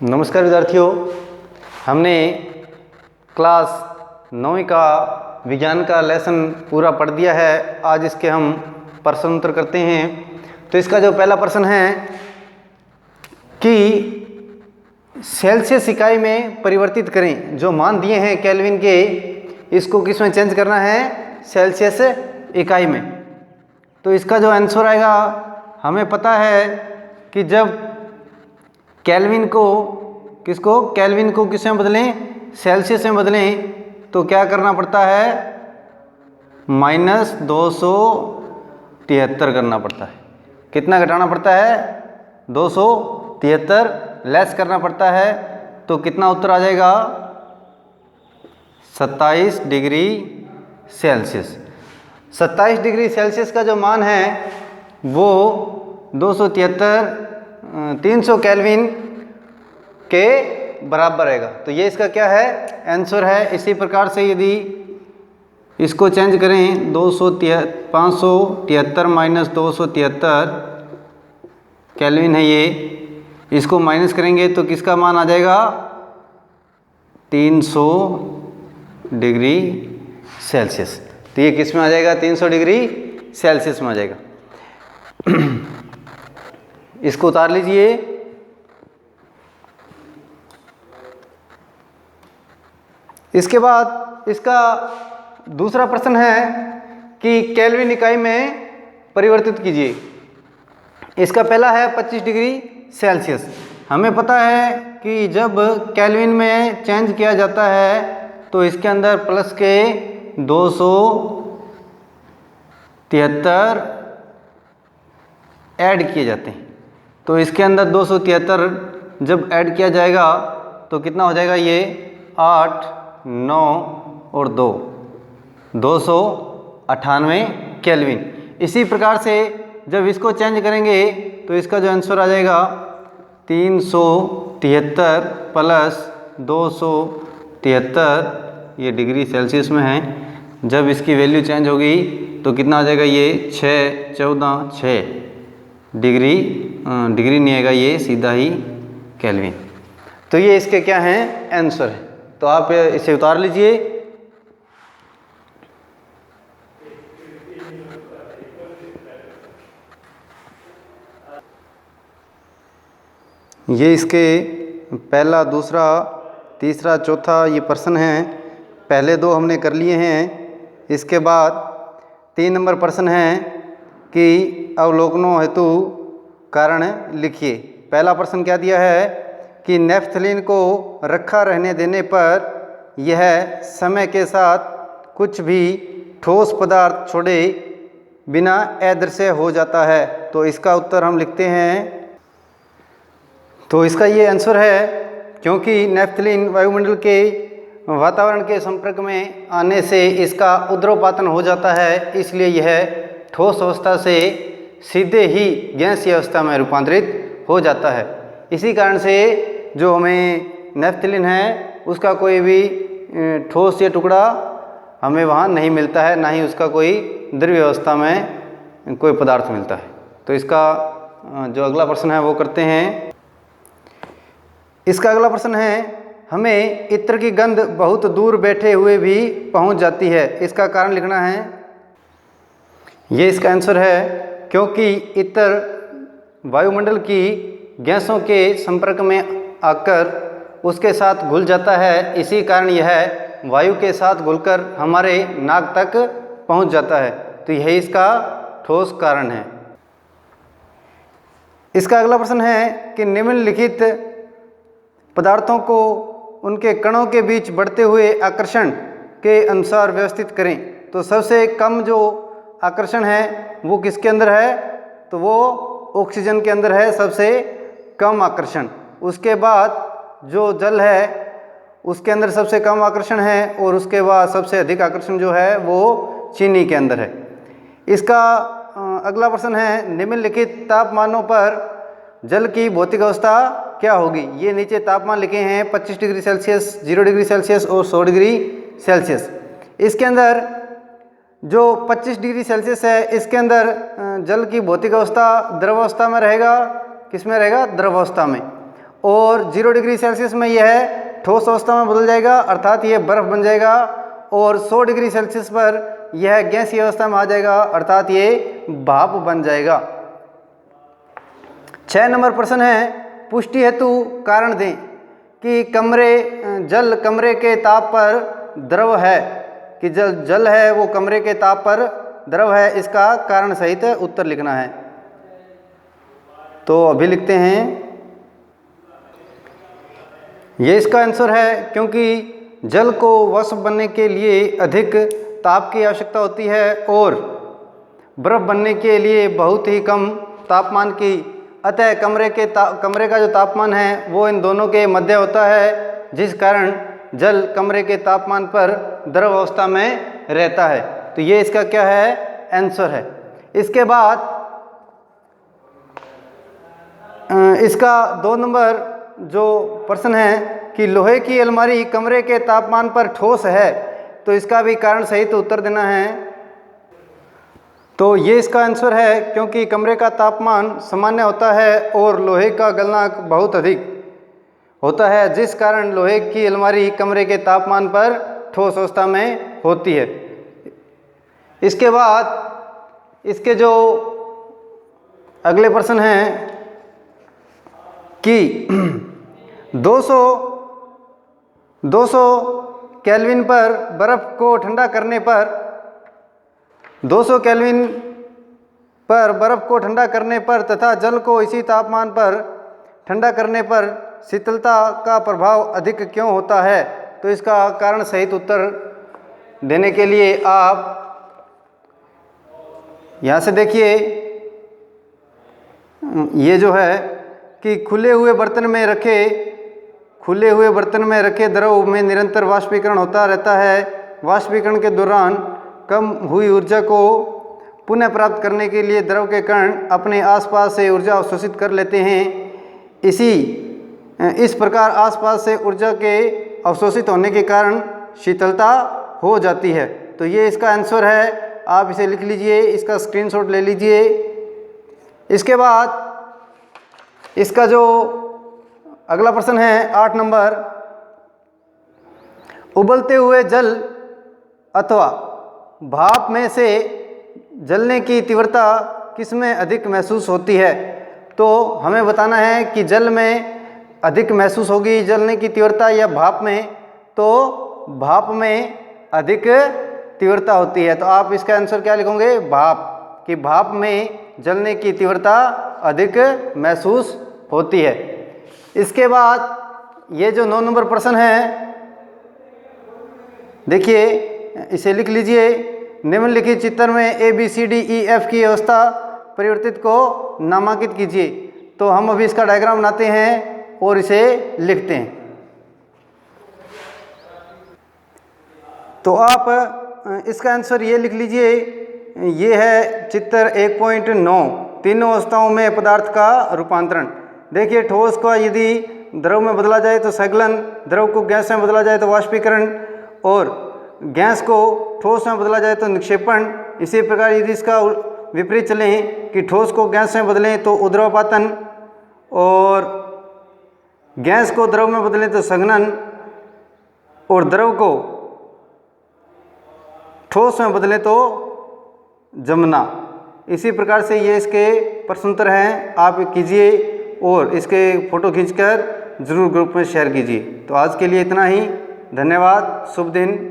नमस्कार विद्यार्थियों, हमने क्लास 9वीं का विज्ञान का लेसन पूरा पढ़ दिया है। आज इसके हम प्रश्न उत्तर करते हैं। तो इसका जो पहला प्रश्न है कि सेल्सियस इकाई में परिवर्तित करें। जो मान दिए हैं केल्विन के, इसको किस में चेंज करना है? सेल्सियस इकाई में। तो इसका जो आंसर आएगा, हमें पता है कि जब केल्विन को किस में बदलें? सेल्सियस में बदलें, तो क्या करना पड़ता है? -273 करना पड़ता है। कितना घटाना पड़ता है? 273 लेस करना पड़ता है। तो कितना उत्तर आ जाएगा? 27 डिग्री सेल्सियस। 27 डिग्री सेल्सियस का जो मान है वो 300 केल्विन के बराबर रहेगा। तो ये इसका क्या है? आंसर है। इसी प्रकार से यदि इसको चेंज करें 573 माइनस 273 केल्विन है ये, इसको माइनस करेंगे तो किसका मान आ जाएगा? 300 डिग्री सेल्सियस। तो ये किस में आ जाएगा? 300 डिग्री सेल्सियस में आ जाएगा। इसको उतार लीजिए। इसके बाद इसका दूसरा प्रश्न है कि केल्विन इकाई में परिवर्तित कीजिए। इसका पहला है 25 डिग्री सेल्सियस। हमें पता है कि जब केल्विन में चेंज किया जाता है तो इसके अंदर प्लस के 273 ऐड किए जाते हैं। तो इसके अंदर 273 जब ऐड किया जाएगा तो कितना हो जाएगा? ये 8, 9 और 298 केल्विन। इसी प्रकार से जब इसको चेंज करेंगे तो इसका जो आंसर आ जाएगा 373 प्लस 273, ये डिग्री सेल्सियस में है। जब इसकी वैल्यू चेंज होगी तो कितना आ जाएगा? ये 6, 14, 6 डिग्री नहीं आएगा, ये सीधा ही केल्विन। तो ये इसके क्या हैं? आंसर है। तो आप इसे उतार लीजिए। ये इसके पहला, दूसरा, तीसरा, चौथा ये प्रश्न हैं। पहले दो हमने कर लिए हैं। इसके बाद 3 नंबर प्रश्न है कि अवलोकनों हेतु कारण लिखिए। पहला प्रश्न क्या दिया है कि नेफ्थलीन को रखा रहने देने पर यह समय के साथ कुछ भी ठोस पदार्थ छोड़े बिना अदृश्य हो जाता है। तो इसका उत्तर हम लिखते हैं। तो इसका ये आंसर है, क्योंकि नेफ्थलीन वायुमंडल के वातावरण के संपर्क में आने से इसका उद्रवपातन हो जाता है, इसलिए यह ठोस अवस्था से सीधे ही गैसीय अवस्था में रूपांतरित हो जाता है। इसी कारण से जो हमें नेफ्थलीन है उसका कोई भी ठोस या टुकड़ा हमें वहाँ नहीं मिलता है, ना ही उसका कोई द्रव्य अवस्था में कोई पदार्थ मिलता है। तो इसका जो अगला प्रश्न है वो करते हैं। इसका अगला प्रश्न है, हमें इत्र की गंध बहुत दूर बैठे हुए भी पहुंच जाती है। इसका कारण लिखना है। ये इसका आंसर है, क्योंकि इत्र वायुमंडल की गैसों के संपर्क में आकर उसके साथ घुल जाता है। इसी कारण यह वायु के साथ घुलकर हमारे नाक तक पहुंच जाता है। तो यही इसका ठोस कारण है। इसका अगला प्रश्न है कि निम्नलिखित पदार्थों को उनके कणों के बीच बढ़ते हुए आकर्षण के अनुसार व्यवस्थित करें। तो सबसे कम जो आकर्षण है वो किसके अंदर है? तो वो ऑक्सीजन के अंदर है, सबसे कम आकर्षण। उसके बाद जो जल है उसके अंदर सबसे कम आकर्षण है, और उसके बाद सबसे अधिक आकर्षण जो है वो चीनी के अंदर है। इसका अगला प्रश्न है, निम्नलिखित तापमानों पर जल की भौतिक अवस्था क्या होगी? ये नीचे तापमान लिखे हैं 25 डिग्री सेल्सियस, 0 डिग्री सेल्सियस और 100 डिग्री सेल्सियस। इसके अंदर जो 25 डिग्री सेल्सियस है, इसके अंदर जल की भौतिक अवस्था द्रव अवस्था में रहेगा। किस में रहेगा? द्रव अवस्था में। और 0 डिग्री सेल्सियस में यह ठोस अवस्था में बदल जाएगा, अर्थात यह बर्फ बन जाएगा। और 100 डिग्री सेल्सियस पर यह गैसीय अवस्था में आ जाएगा, अर्थात ये भाप बन जाएगा। 6 नंबर प्रश्न है, पुष्टि हेतु कारण दें कि जल कमरे के ताप पर द्रव है, कि जल है वो कमरे के ताप पर द्रव है, इसका कारण सहित उत्तर लिखना है। तो अभी लिखते हैं, ये इसका आंसर है, क्योंकि जल को वाष्प बनने के लिए अधिक ताप की आवश्यकता होती है और बर्फ बनने के लिए बहुत ही कम तापमान की, अतः कमरे का जो तापमान है वो इन दोनों के मध्य होता है, जिस कारण जल कमरे के तापमान पर द्रव अवस्था में रहता है। तो ये इसका क्या है, आंसर है। इसके बाद इसका 2 नंबर जो प्रश्न है कि लोहे की अलमारी कमरे के तापमान पर ठोस है, तो इसका भी कारण सहित उत्तर देना है। तो ये इसका आंसर है, क्योंकि कमरे का तापमान सामान्य होता है और लोहे का गलनांक बहुत अधिक होता है, जिस कारण लोहे की अलमारी कमरे के तापमान पर ठोस अवस्था में होती है। इसके बाद इसके जो अगले प्रश्न हैं कि 200 केल्विन पर बर्फ को ठंडा करने पर 200 केल्विन पर बर्फ को ठंडा करने पर तथा जल को इसी तापमान पर ठंडा करने पर शीतलता का प्रभाव अधिक क्यों होता है? तो इसका कारण सहित उत्तर देने के लिए आप यहाँ से देखिए, ये जो है कि खुले हुए बर्तन में रखे द्रव में निरंतर वाष्पीकरण होता रहता है। वाष्पीकरण के दौरान कम हुई ऊर्जा को पुनः प्राप्त करने के लिए द्रव के कण अपने आसपास से ऊर्जा अवशोषित कर लेते हैं। इस प्रकार आसपास से ऊर्जा के अवशोषित होने के कारण शीतलता हो जाती है। तो ये इसका आंसर है, आप इसे लिख लीजिए, इसका स्क्रीनशॉट ले लीजिए। इसके बाद इसका जो अगला प्रश्न है 8 नंबर, उबलते हुए जल अथवा भाप में से जलने की तीव्रता किसमें अधिक महसूस होती है? तो हमें बताना है कि जल में अधिक महसूस होगी जलने की तीव्रता या भाप में। तो भाप में अधिक तीव्रता होती है, तो आप इसका आंसर क्या लिखोगे? भाप, कि भाप में जलने की तीव्रता अधिक महसूस होती है। इसके बाद ये जो 9 नंबर प्रश्न है, देखिए इसे लिख लीजिए। निम्नलिखित चित्र में ABCDEF की अवस्था परिवर्तित को नामांकित कीजिए। तो हम अभी इसका डायग्राम बनाते हैं और इसे लिखते हैं। तो आप इसका आंसर ये लिख लीजिए, ये है चित्र 1.9, तीनों अवस्थाओं में पदार्थ का रूपांतरण। देखिए, ठोस का यदि द्रव में बदला जाए तो संघलन, द्रव को गैस में बदला जाए तो वाष्पीकरण, और गैस को ठोस में बदला जाए तो निक्षेपण। इसी प्रकार यदि इसका विपरीत चलें कि ठोस को गैस में बदलें तो ऊर्ध्वपातन, और गैस को द्रव में बदलें तो संघनन, और द्रव को ठोस में बदलें तो जमना। इसी प्रकार से ये इसके प्रश्नोत्तर हैं, आप कीजिए और इसके फ़ोटो खींचकर ज़रूर ग्रुप में शेयर कीजिए। तो आज के लिए इतना ही, धन्यवाद, शुभ दिन।